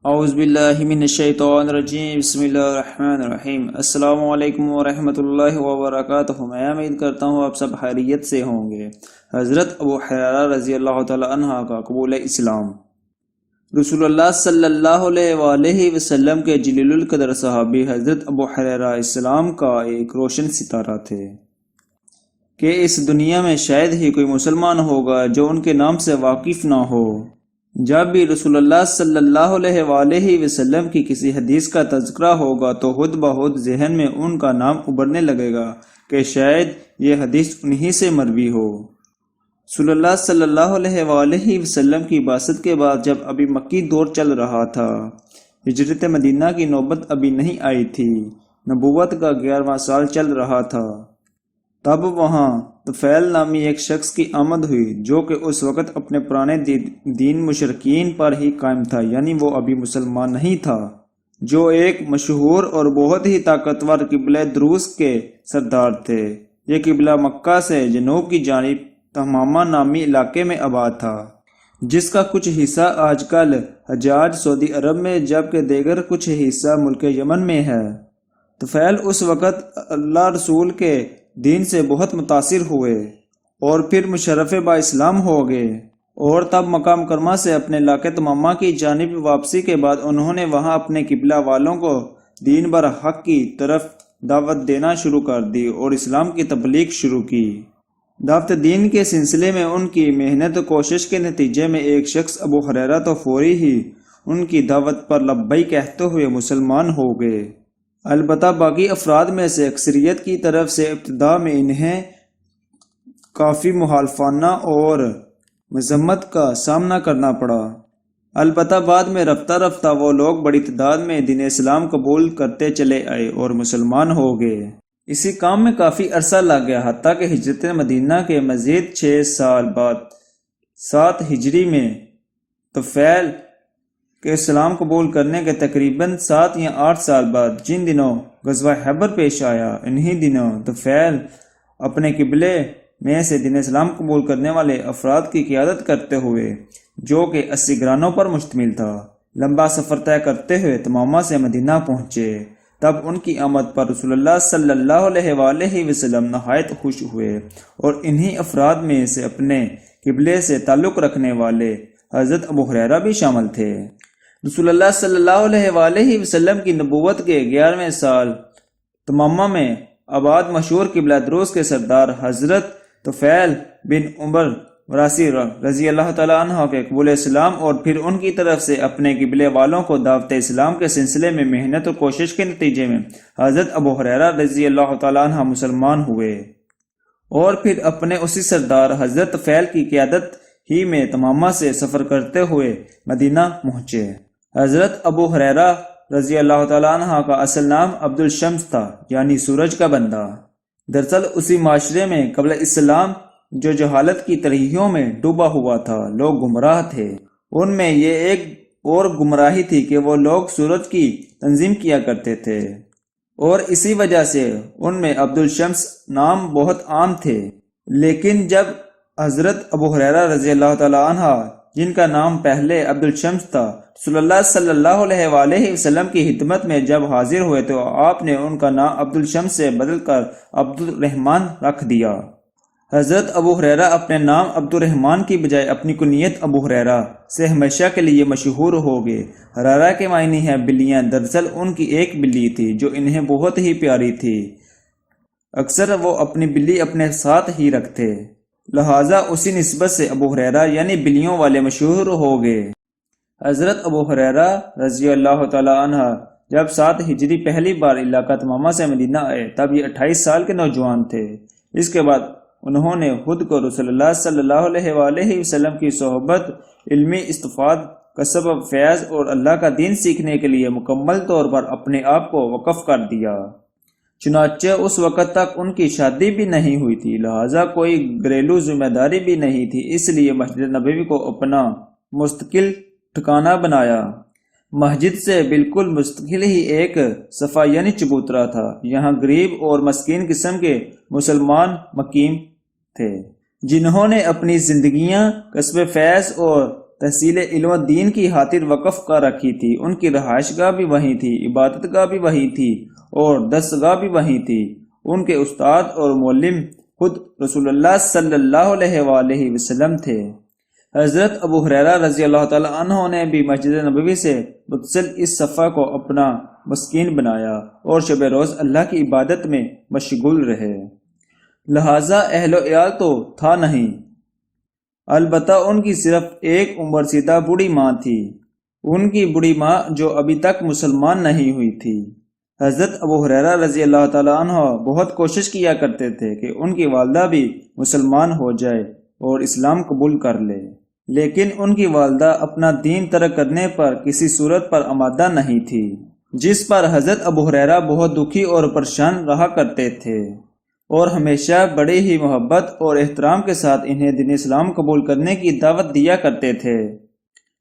اعوذ باللہ من الشیطان الرجیم بسم اللہ الرحمن الرحیم السلام علیکم ورحمۃ اللہ وبرکاتہ۔ میں امید کرتا ہوں آپ سب خیریت سے ہوں گے۔ حضرت ابو حریرہ رضی اللہ تعالی عنہ کا قبول اسلام۔ رسول اللہ صلی اللہ علیہ وآلہ وسلم کے جلیل القدر صحابی حضرت ابو حریرہ اسلام کا ایک روشن ستارہ تھے کہ اس دنیا میں شاید ہی کوئی مسلمان ہوگا جو ان کے نام سے واقف نہ ہو۔ جب بھی رسول اللہ صلی اللہ علیہ وآلہ وسلم کی کسی حدیث کا تذکرہ ہوگا تو خود بخود ذہن میں ان کا نام ابھرنے لگے گا کہ شاید یہ حدیث انہی سے مروی ہو۔ رسول اللہ صلی اللہ علیہ وآلہ وسلم کی بعثت کے بعد جب ابھی مکی دور چل رہا تھا، ہجرت مدینہ کی نوبت ابھی نہیں آئی تھی، نبوت کا 11واں سال چل رہا تھا، تب وہاں طفیل نامی ایک شخص کی آمد ہوئی جو کہ اس وقت اپنے پرانے دین مشرکین پر ہی قائم تھا، یعنی وہ ابھی مسلمان نہیں تھا، جو ایک مشہور اور بہت ہی طاقتور قبلہ دروز کے سردار تھے۔ یہ قبلہ مکہ سے جنوب کی جانب تہمامہ نامی علاقے میں آباد تھا، جس کا کچھ حصہ آج کل حجاز سعودی عرب میں جبکہ دیگر کچھ حصہ ملک یمن میں ہے۔ طفیل اس وقت اللہ رسول کے دین سے بہت متاثر ہوئے اور پھر مشرف با اسلام ہو گئے، اور تب مکہ مکرمہ سے اپنے علاقے تمامہ کی جانب واپسی کے بعد انہوں نے وہاں اپنے قبلہ والوں کو دین بر حق کی طرف دعوت دینا شروع کر دی اور اسلام کی تبلیغ شروع کی۔ دعوت دین کے سلسلے میں ان کی محنت و کوشش کے نتیجے میں ایک شخص ابو حریرہ تو فوری ہی ان کی دعوت پر لبیک کہتے ہوئے مسلمان ہو گئے۔ البتہ باقی افراد میں سے اکثریت کی طرف سے ابتدا میں انہیں کافی مخالفانہ اور مذمت کا سامنا کرنا پڑا، البتہ بعد میں رفتہ رفتہ وہ لوگ بڑی تعداد میں دین اسلام قبول کرتے چلے آئے اور مسلمان ہو گئے۔ اسی کام میں کافی عرصہ لگ گیا، حتیٰ کہ ہجرت مدینہ کے مزید 6 سال بعد 7 ہجری میں طفیل کہ اسلام قبول کرنے کے تقریباً 7 یا 8 سال بعد جن دنوں غزوہ خیبر پیش آیا، انہی دنوں طفیل اپنے قبلے میں سے دین اسلام قبول کرنے والے افراد کی قیادت کرتے ہوئے، جو کہ 80 گرانوں پر مشتمل تھا، لمبا سفر طے کرتے ہوئے تمامہ سے مدینہ پہنچے۔ تب ان کی آمد پر رسول اللہ صلی اللہ علیہ وآلہ وسلم نہایت خوش ہوئے، اور انہی افراد میں سے اپنے قبلے سے تعلق رکھنے والے حضرت ابو حریرہ بھی شامل تھے۔ رسول اللہ صلی اللہ علیہ وآلہ وسلم کی نبوت کے 11ویں سال تمامہ میں آباد مشہور قبلہ دروز کے سردار حضرت طفیل بن عمر وراثی رضی اللہ تعالیٰ عنہ کے قبول اسلام اور پھر ان کی طرف سے اپنے قبلے والوں کو دعوت اسلام کے سلسلے میں محنت اور کوشش کے نتیجے میں حضرت ابو حریرہ رضی اللہ تعالیٰ عنہ مسلمان ہوئے، اور پھر اپنے اسی سردار حضرت طفیل کی قیادت ہی میں تمامہ سے سفر کرتے ہوئے مدینہ پہنچے۔ حضرت ابو حریرہ رضی اللہ تعالیٰ عنہ کا اصل نام عبد الشمس تھا، یعنی سورج کا بندہ۔ دراصل اسی معاشرے میں قبل اسلام جو جہالت کی ترہیوں میں ڈوبا ہوا تھا، لوگ گمراہ تھے۔ ان میں یہ ایک اور گمراہی تھی کہ وہ لوگ سورج کی تنظیم کیا کرتے تھے، اور اسی وجہ سے ان میں عبد الشمس نام بہت عام تھے۔ لیکن جب حضرت ابو حریرہ رضی اللہ تعالیٰ عنہ، جن کا نام پہلے عبد الشمس تھا، رسول اللہ صلی اللہ علیہ وآلہ وسلم کی خدمت میں جب حاضر ہوئے تو آپ نے ان کا نام عبد الشمس سے بدل کر عبد الرحمن رکھ دیا۔ حضرت ابو حریرہ اپنے نام عبد الرحمن کی بجائے اپنی کنیت ابو حریرہ سے ہمیشہ کے لیے مشہور ہو گئے۔ حریرہ کے معنی ہے بلیاں، دراصل ان کی ایک بلی تھی جو انہیں بہت ہی پیاری تھی، اکثر وہ اپنی بلی اپنے ساتھ ہی رکھتے، لہٰذا اسی نسبت سے ابو حریرہ یعنی بلیوں والے مشہور ہو گئے۔ حضرت ابو حریرہ رضی اللہ تعالی عنہ جب 7 ہجری پہلی بار علاقہ تمامہ سے مدینہ آئے تب یہ 28 سال کے نوجوان تھے۔ اس کے بعد انہوں نے خود کو رسول اللہ صلی اللہ علیہ وآلہ وسلم کی صحبت، علمی استفاد، کسب فیض اور اللہ کا دین سیکھنے کے لیے مکمل طور پر اپنے آپ کو وقف کر دیا۔ چنانچہ اس وقت تک ان کی شادی بھی نہیں ہوئی تھی، لہٰذا کوئی گھریلو ذمہ داری بھی نہیں تھی، اس لیے مسجد نبوی کو اپنا مستقل ٹھکانہ بنایا۔ مسجد سے بالکل مستقل ہی ایک صفحہ یعنی چبوترا تھا، یہاں غریب اور مسکین قسم کے مسلمان مقیم تھے، جنہوں نے اپنی زندگیاں کسب فیض اور تحصیل علم و دین کی خاطر وقف کر رکھی تھی۔ ان کی رہائش گاہ بھی وہیں تھی، عبادت گاہ بھی وہیں تھی اور درسگاہ بھی وہیں تھی۔ ان کے استاد اور معلم خود رسول اللہ صلی اللہ علیہ وآلہ وسلم تھے۔ حضرت ابو ہریرہ رضی اللہ تعالیٰ عنہ نے بھی مسجد نبوی سے متصل اس صفحہ کو اپنا مسکین بنایا اور شب روز اللہ کی عبادت میں مشغول رہے۔ لہذا اہل و عیال تو تھا نہیں، البتہ ان کی صرف ایک عمر رسیدہ بوڑھی ماں تھی، ان کی بوڑھی ماں جو ابھی تک مسلمان نہیں ہوئی تھی۔ حضرت ابو ہریرہ رضی اللہ تعالیٰ عنہ بہت کوشش کیا کرتے تھے کہ ان کی والدہ بھی مسلمان ہو جائے اور اسلام قبول کر لے، لیکن ان کی والدہ اپنا دین ترک کرنے پر کسی صورت پر آمادہ نہیں تھی، جس پر حضرت ابو ہریرہ بہت دکھی اور پریشان رہا کرتے تھے اور ہمیشہ بڑے ہی محبت اور احترام کے ساتھ انہیں دین اسلام قبول کرنے کی دعوت دیا کرتے تھے۔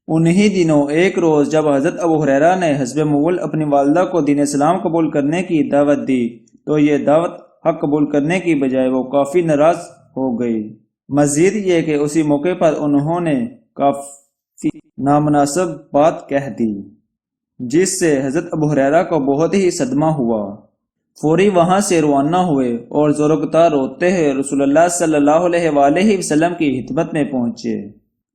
انہی دنوں ایک روز جب حضرت ابو ہریرہ نے حسب معمول اپنی والدہ کو دین اسلام قبول کرنے کی دعوت دی تو یہ دعوت حق قبول کرنے کی بجائے وہ کافی ناراض ہو گئی۔ مزید یہ کہ اسی موقع پر انہوں نے کافی نامناسب بات کہہ دی، جس سے حضرت ابو ہریرہ کو بہت ہی صدمہ ہوا۔ فوری وہاں سے روانہ ہوئے اور زورقطع روتے ہوئے رسول اللہ صلی اللہ علیہ وآلہ وسلم کی خدمت میں پہنچے۔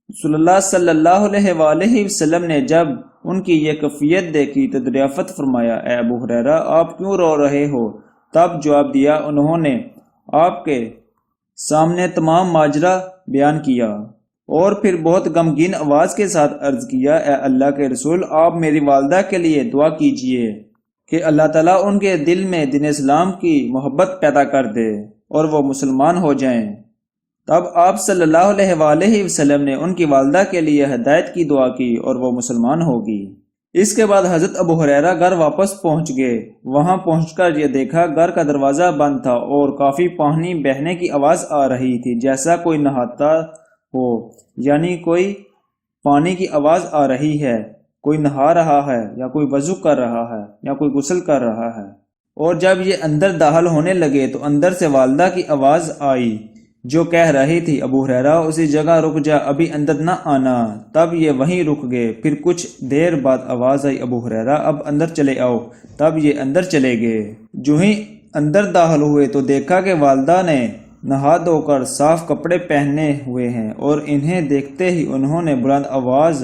رسول اللہ صلی اللہ علیہ وآلہ وسلم نے جب ان کی یہ کیفیت دیکھی تو دریافت فرمایا، اے ابو ہریرہ آپ کیوں رو رہے ہو؟ تب جواب دیا انہوں نے آپ کے سامنے تمام ماجرا بیان کیا اور پھر بہت غمگین آواز کے ساتھ عرض کیا، اے اللہ کے رسول آپ میری والدہ کے لیے دعا کیجئے کہ اللہ تعالیٰ ان کے دل میں دین اسلام کی محبت پیدا کر دے اور وہ مسلمان ہو جائیں۔ تب آپ صلی اللہ علیہ وآلہ وسلم نے ان کی والدہ کے لیے ہدایت کی دعا کی اور وہ مسلمان ہوگی۔ اس کے بعد حضرت ابو ہریرہ گھر واپس پہنچ گئے۔ وہاں پہنچ کر یہ دیکھا گھر کا دروازہ بند تھا اور کافی پانی بہنے کی آواز آ رہی تھی، جیسا کوئی نہاتا ہو، یعنی کوئی پانی کی آواز آ رہی ہے، کوئی نہا رہا ہے یا کوئی وضو کر رہا ہے یا کوئی غسل کر رہا ہے۔ اور جب یہ اندر داخل ہونے لگے تو اندر سے والدہ کی آواز آئی جو کہہ رہی تھی، ابو ہریرہ اسی جگہ رک جا، ابھی اندر نہ آنا۔ تب یہ وہیں رک گئے۔ پھر کچھ دیر بعد آواز آئی، ابو ہریرہ اب اندر چلے آؤ۔ تب یہ اندر چلے گئے۔ جو ہی اندر داخل ہوئے تو دیکھا کہ والدہ نے نہا دھو کر صاف کپڑے پہنے ہوئے ہیں اور انہیں دیکھتے ہی انہوں نے بلند آواز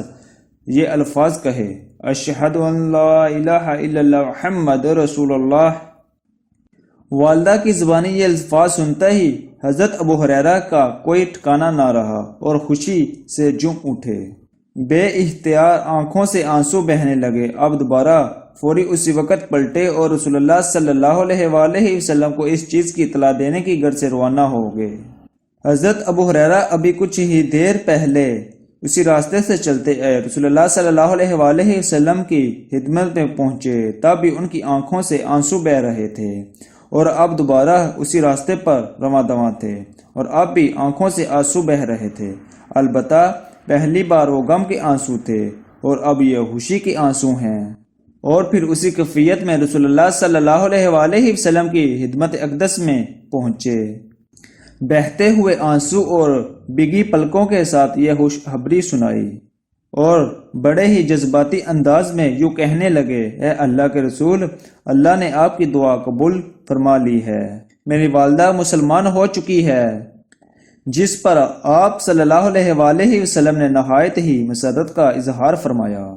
یہ الفاظ کہے، اشہد ان لا الہ الا اللہ محمد رسول اللہ۔ والدہ کی زبانی یہ الفاظ سنتے ہی حضرت ابو ہریرہ کا کوئی ٹھکانہ نہ رہا اور خوشی سے جم اٹھے۔ بے اختیار آنکھوں سے آنسو بہنے لگے۔ اب دوبارہ فوری اسی وقت پلٹے اور رسول اللہ صلی اللہ علیہ وآلہ وسلم کو اس چیز کی اطلاع دینے کی گھر سے روانہ ہو گئے۔ حضرت ابو ہریرہ ابھی کچھ ہی دیر پہلے اسی راستے سے چلتے آئے، رسول اللہ صلی اللہ علیہ وآلہ وسلم کی خدمت میں پہنچے، تب بھی ان کی آنکھوں سے آنسو بہہ رہے تھے اور اب دوبارہ اسی راستے پر رواں دواں تھے اور اب بھی آنکھوں سے آنسو بہہ رہے تھے، البتہ پہلی بار وہ غم کے آنسو تھے اور اب یہ خوشی کے آنسو ہیں۔ اور پھر اسی کیفیت میں رسول اللہ صلی اللہ علیہ وآلہ وسلم کی خدمت اقدس میں پہنچے۔ بہتے ہوئے آنسو اور بگی پلکوں کے ساتھ یہ خوشخبری سنائی اور بڑے ہی جذباتی انداز میں یوں کہنے لگے، اے اللہ کے رسول، اللہ نے آپ کی دعا قبول فرما لی ہے، میری والدہ مسلمان ہو چکی ہے، جس پر آپ صلی اللہ علیہ وآلہ وسلم نے نہایت ہی مسرت کا اظہار فرمایا۔